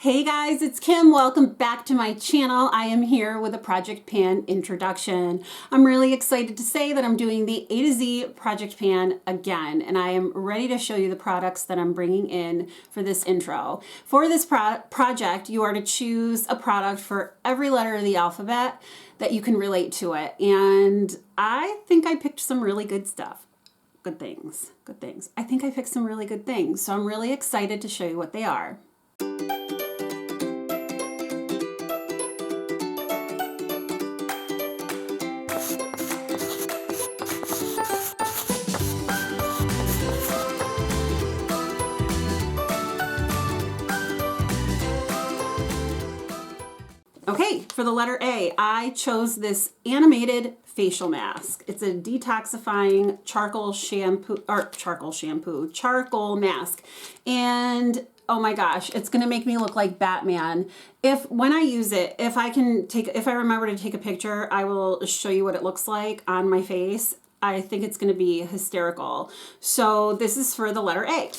Hey guys, it's Kim. Welcome back to my channel. I am here with a Project Pan introduction. I'm really excited to say that I'm doing the A to Z Project Pan again, and I am ready to show you the products that I'm bringing in for this intro. For this project, you are to choose a product for every letter of the alphabet that you can relate to it, and I think I picked some really good stuff. Good things. I think I picked some really good things, so I'm really excited to show you what they are. Okay, for the letter A, I chose this animated facial mask. It's a detoxifying charcoal mask. And oh my gosh, it's gonna make me look like Batman. When I use it, if I remember to take a picture, I will show you what it looks like on my face. I think it's gonna be hysterical. So this is for the letter A.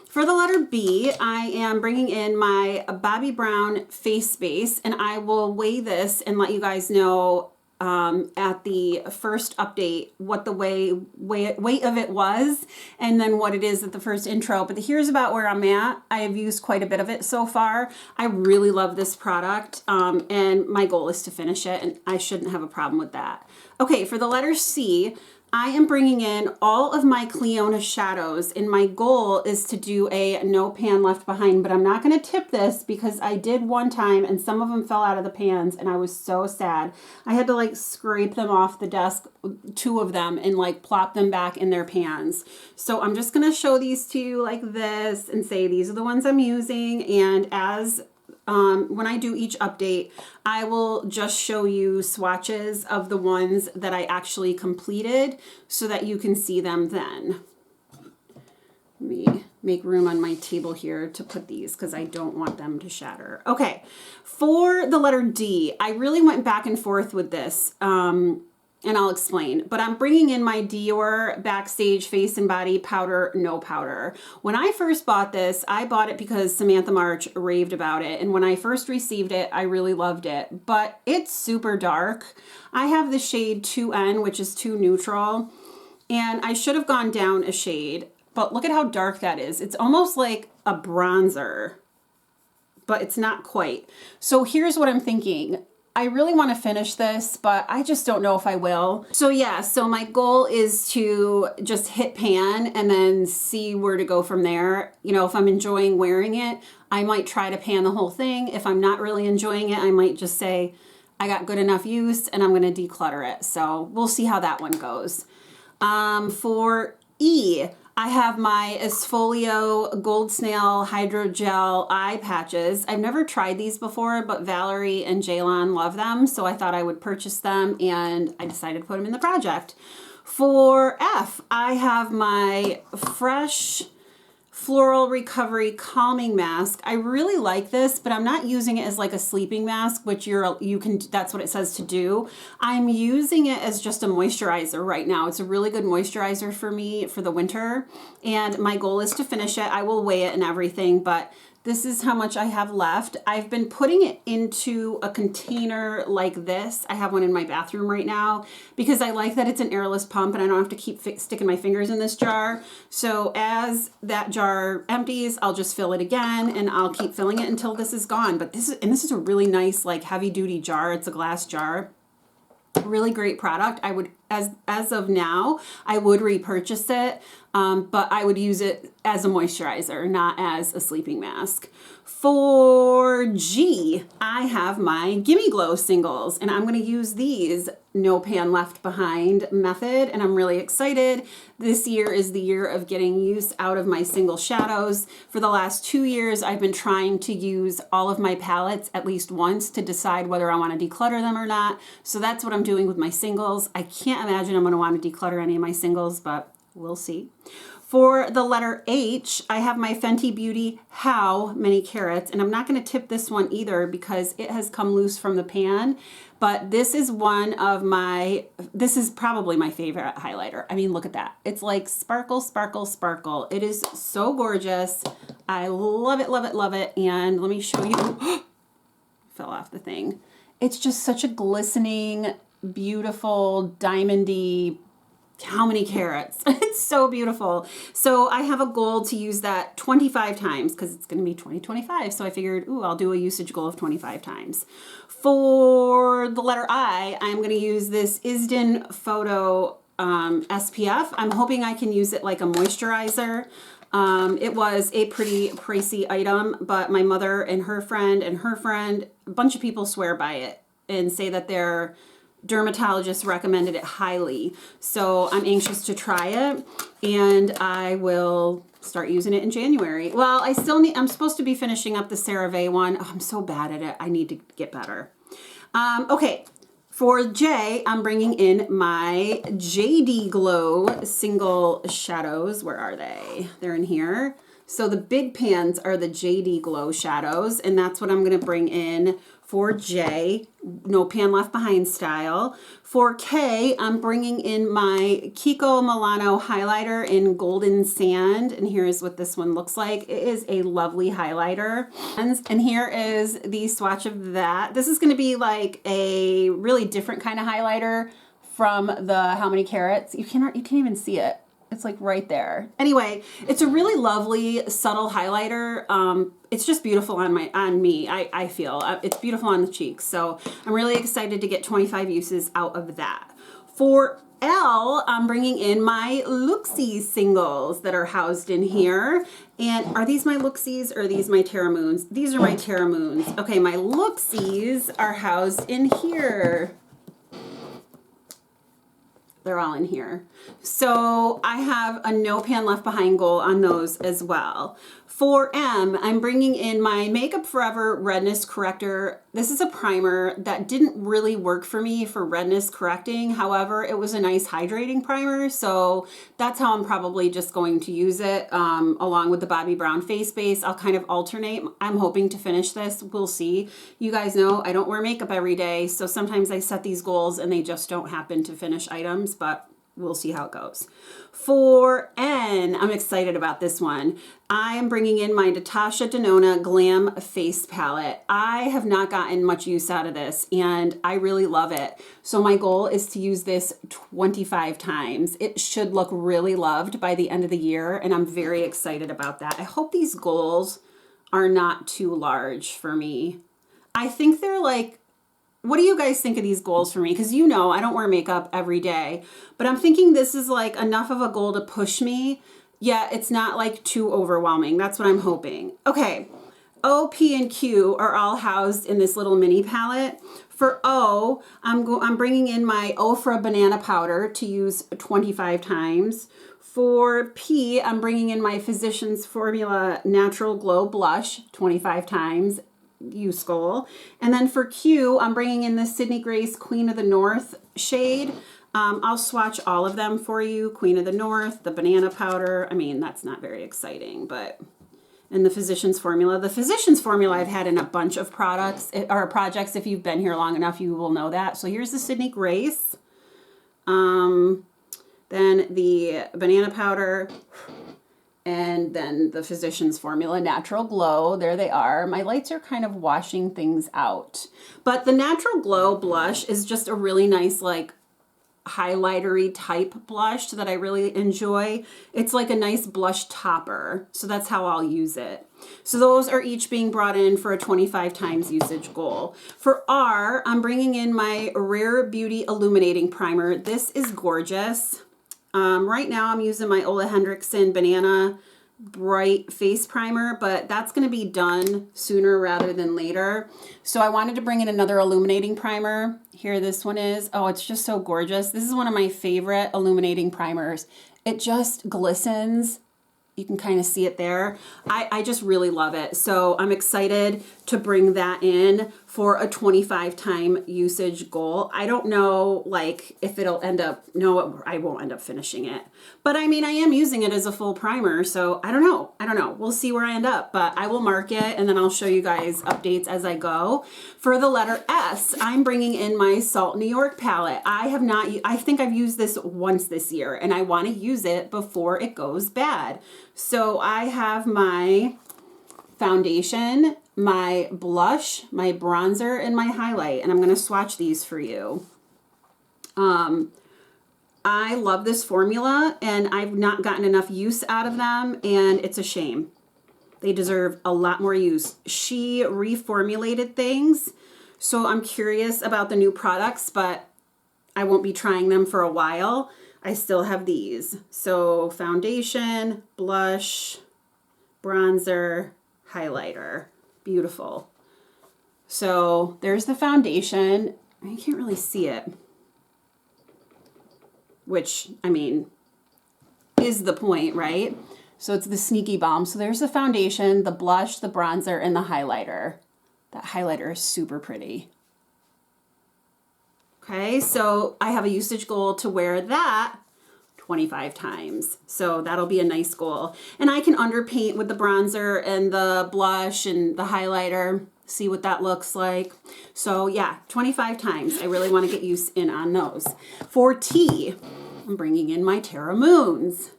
For the letter B, I am bringing in my Bobbi Brown face base, and I will weigh this and let you guys know at the first update what the weight of it was, and then what it is at the first intro. But here's about where I'm at. I have used quite a bit of it so far. I really love this product, and my goal is to finish it, and I shouldn't have a problem with that. Okay, for the letter C, I am bringing in all of my Cliona shadows, and my goal is to do a no pan left behind, but I'm not going to tip this because I did one time and some of them fell out of the pans and I was so sad. I had to like scrape them off the desk, 2 of them, and like plop them back in their pans. So I'm just going to show these to you like this and say these are the ones I'm using, and when I do each update, I will just show you swatches of the ones that I actually completed so that you can see them then. Let me make room on my table here to put these because I don't want them to shatter. Okay, for the letter D, I really went back and forth with this. And I'll explain, but I'm bringing in my Dior Backstage Face and Body Powder No Powder. When I first bought this, I bought it because Samantha March raved about it, and when I first received it, I really loved it, but it's super dark. I have the shade 2N, which is too neutral, and I should have gone down a shade, but look at how dark that is. It's almost like a bronzer, but it's not quite. So here's what I'm thinking. I really want to finish this, but I just don't know if I will. So yeah, so my goal is to just hit pan and then see where to go from there. You know, if I'm enjoying wearing it, I might try to pan the whole thing. If I'm not really enjoying it, I might just say, I got good enough use and I'm going to declutter it. So we'll see how that one goes. For E, I have my Esfolio Gold Snail Hydrogel eye patches. I've never tried these before, but Valerie and Jaylon love them, so I thought I would purchase them, and I decided to put them in the project. For F, I have my Fresh Floral Recovery Calming Mask. I really like this, but I'm not using it as like a sleeping mask, which that's what it says to do. I'm using it as just a moisturizer right now. It's a really good moisturizer for me for the winter, and my goal is to finish it. I will weigh it and everything, but this is how much I have left. I've been putting it into a container like this. I have one in my bathroom right now because I like that it's an airless pump and I don't have to keep sticking my fingers in this jar. So as that jar empties, I'll just fill it again and I'll keep filling it until this is gone. But this is a really nice like heavy duty jar. It's a glass jar. Really great product. I would, as of now, I would repurchase it, but I would use it as a moisturizer, not as a sleeping mask. For G, I have my Gimme Glow singles, and I'm going to use these no pan left behind method, and I'm really excited. This year is the year of getting use out of my single shadows. For the last 2 years, I've been trying to use all of my palettes at least once to decide whether I want to declutter them or not. So that's what I'm doing with my singles. I can't imagine I'm going to want to declutter any of my singles, but we'll see. For the letter H, I have my Fenty Beauty How Many Carats, and I'm not going to tip this one either because it has come loose from the pan, but this is this is probably my favorite highlighter. I mean, look at that. It's like sparkle, sparkle, sparkle. It is so gorgeous. I love it, love it, love it. And let me show you. Fell off the thing. It's just such a glistening, beautiful, diamondy, how many carats? It's so beautiful. So I have a goal to use that 25 times because it's going to be 2025. So I figured, ooh, I'll do a usage goal of 25 times. For the letter I, I'm going to use this Isden Photo SPF. I'm hoping I can use it like a moisturizer. It was a pretty pricey item, but my mother and her friend, a bunch of people swear by it and say that their dermatologist recommended it highly. So I'm anxious to try it, and I will start using it in January. Well, I'm supposed to be finishing up the CeraVe one. Oh, I'm so bad at it. I need to get better. Okay. For J, I'm bringing in my JD Glow single shadows. Where are they? They're in here. So the big pans are the JD Glow shadows, and that's what I'm going to bring in for J, no pan left behind style. For K, I'm bringing in my Kiko Milano highlighter in Golden Sand, and here's what this one looks like. It is a lovely highlighter. And here is the swatch of that. This is going to be like a really different kind of highlighter from the How Many Carats. You can't even see it. It's like right there. Anyway, it's a really lovely, subtle highlighter. It's just beautiful on me. I feel it's beautiful on the cheeks. So I'm really excited to get 25 uses out of that. For L, I'm bringing in my Looksies singles that are housed in here. And are these my Looksies or are these my Terra Moons? These are my Terra Moons. Okay, my Looksies are housed in here. They're all in here. So I have a no pan left behind goal on those as well. For M, I'm bringing in my Makeup Forever Redness Corrector. This is a primer that didn't really work for me for redness correcting. However, it was a nice hydrating primer. So that's how I'm probably just going to use it along with the Bobbi Brown face base. I'll kind of alternate. I'm hoping to finish this. We'll see. You guys know I don't wear makeup every day. So sometimes I set these goals and they just don't happen to finish items, but we'll see how it goes. For N, I'm excited about this one. I am bringing in my Natasha Denona Glam Face Palette. I have not gotten much use out of this, and I really love it. So my goal is to use this 25 times. It should look really loved by the end of the year, and I'm very excited about that. I hope these goals are not too large for me. I think they're like, what do you guys think of these goals for me? Because you know I don't wear makeup every day, but I'm thinking this is like enough of a goal to push me, yet it's not like too overwhelming. That's what I'm hoping. Okay, O, P, and Q are all housed in this little mini palette. For O, I'm bringing in my OFRA banana powder to use 25 times. For P, I'm bringing in my Physicians Formula Natural Glow Blush 25 times. Use goal. And then for Q, I'm bringing in the Sydney Grace Queen of the North shade. I'll swatch all of them for you. Queen of the North, the banana powder. I mean, that's not very exciting, but and the Physicians Formula. The Physicians Formula I've had in a bunch of products or projects. If you've been here long enough, you will know that. So here's the Sydney Grace. Then the banana powder. And then the Physicians Formula Natural Glow. There they are. My lights are kind of washing things out. But the Natural Glow blush is just a really nice, like, highlightery type blush that I really enjoy. It's like a nice blush topper. So that's how I'll use it. So those are each being brought in for a 25 times usage goal. For R, I'm bringing in my Rare Beauty Illuminating Primer. This is gorgeous. Right now I'm using my Ole Henriksen Banana Bright Face Primer, but that's going to be done sooner rather than later. So I wanted to bring in another illuminating primer. Here this one is. Oh, it's just so gorgeous. This is one of my favorite illuminating primers. It just glistens. You can kind of see it there. I just really love it. So I'm excited to bring that in for a 25 time usage goal. I don't know like if it'll end up, no, I won't end up finishing it. But I mean, I am using it as a full primer. So I don't know. We'll see where I end up, but I will mark it and then I'll show you guys updates as I go. For the letter S, I'm bringing in my Salt New York palette. I think I've used this once this year and I want to use it before it goes bad. So I have my foundation, my blush, my bronzer, and my highlight. And I'm going to swatch these for you. I love this formula, and I've not gotten enough use out of them, and it's a shame. They deserve a lot more use. She reformulated things, so I'm curious about the new products, but I won't be trying them for a while. I still have these. So foundation, blush, bronzer, highlighter. Beautiful. So there's the foundation. You can't really see it, which, I mean, is the point, right? So it's the Sneaky Balm. So there's the foundation, the blush, the bronzer, and the highlighter. That highlighter is super pretty. Okay, so I have a usage goal to wear that 25 times. So that'll be a nice goal. And I can underpaint with the bronzer and the blush and the highlighter. See what that looks like. So yeah, 25 times. I really want to get use in on those. For tea, I'm bringing in my Terra Moons.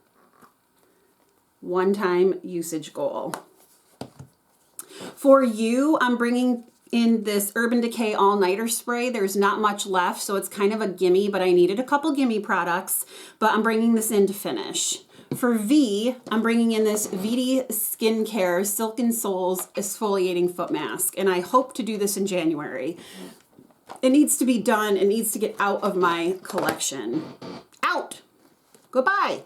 One-time usage goal. For you, I'm bringing in this Urban Decay All-Nighter Spray. There's not much left, so it's kind of a gimme, but I needed a couple gimme products, but I'm bringing this in to finish. For V, I'm bringing in this VD Skincare Silken Soles Exfoliating Foot Mask, and I hope to do this in January. It needs to be done. It needs to get out of my collection. Out! Goodbye!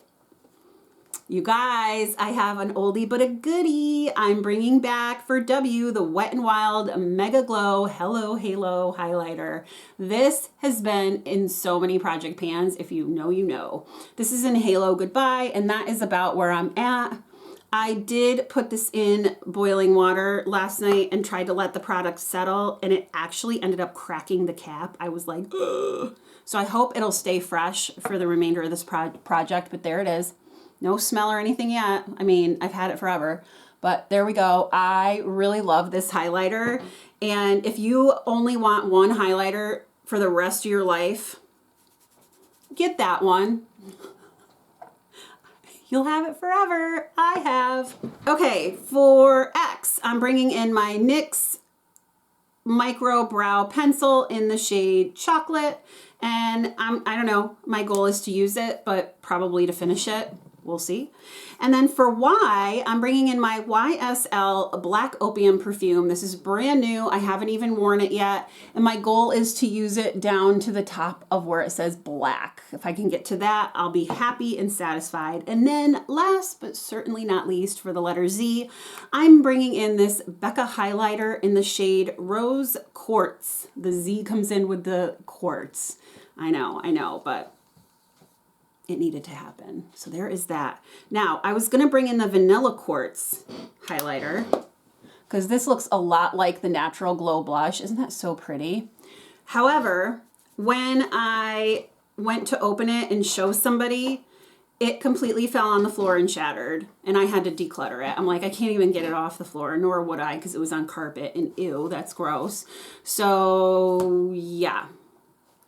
You guys, I have an oldie but a goodie. I'm bringing back for W the Wet n Wild Mega Glow Hello Halo Highlighter. This has been in so many project pans. If you know, you know. This is in Halo Goodbye, and that is about where I'm at. I did put this in boiling water last night and tried to let the product settle, and it actually ended up cracking the cap. I was like, ugh. So I hope it'll stay fresh for the remainder of this project, but there it is. No smell or anything yet. I mean, I've had it forever, but there we go. I really love this highlighter. And if you only want one highlighter for the rest of your life, get that one. You'll have it forever. I have. Okay, for X, I'm bringing in my NYX Micro Brow Pencil in the shade Chocolate. And I don't know, my goal is to use it, but probably to finish it. We'll see. And then for Y, I'm bringing in my YSL Black Opium perfume. This is brand new. I haven't even worn it yet. And my goal is to use it down to the top of where it says black. If I can get to that, I'll be happy and satisfied. And then last, but certainly not least, for the letter Z, I'm bringing in this Becca highlighter in the shade Rose Quartz. The Z comes in with the quartz. I know, but it needed to happen. So there is that. Now, I was going to bring in the Vanilla Quartz highlighter because this looks a lot like the Natural Glow Blush. Isn't that so pretty? However, when I went to open it and show somebody, it completely fell on the floor and shattered, and I had to declutter it. I'm like, I can't even get it off the floor, nor would I, because it was on carpet, and ew, that's gross. So yeah.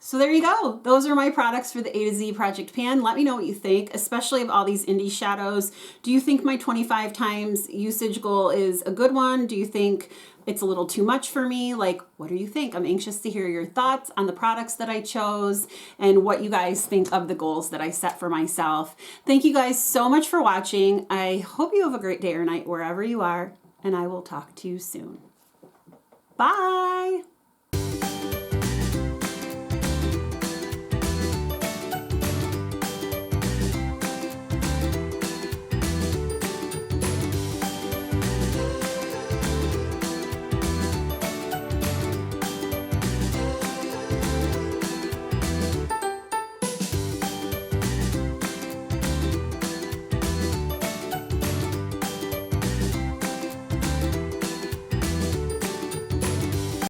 So there you go. Those are my products for the A to Z project pan. Let me know what you think, especially of all these indie shadows. Do you think my 25 times usage goal is a good one? Do you think it's a little too much for me? Like, what do you think? I'm anxious to hear your thoughts on the products that I chose and what you guys think of the goals that I set for myself. Thank you guys so much for watching. I hope you have a great day or night wherever you are, and I will talk to you soon. Bye.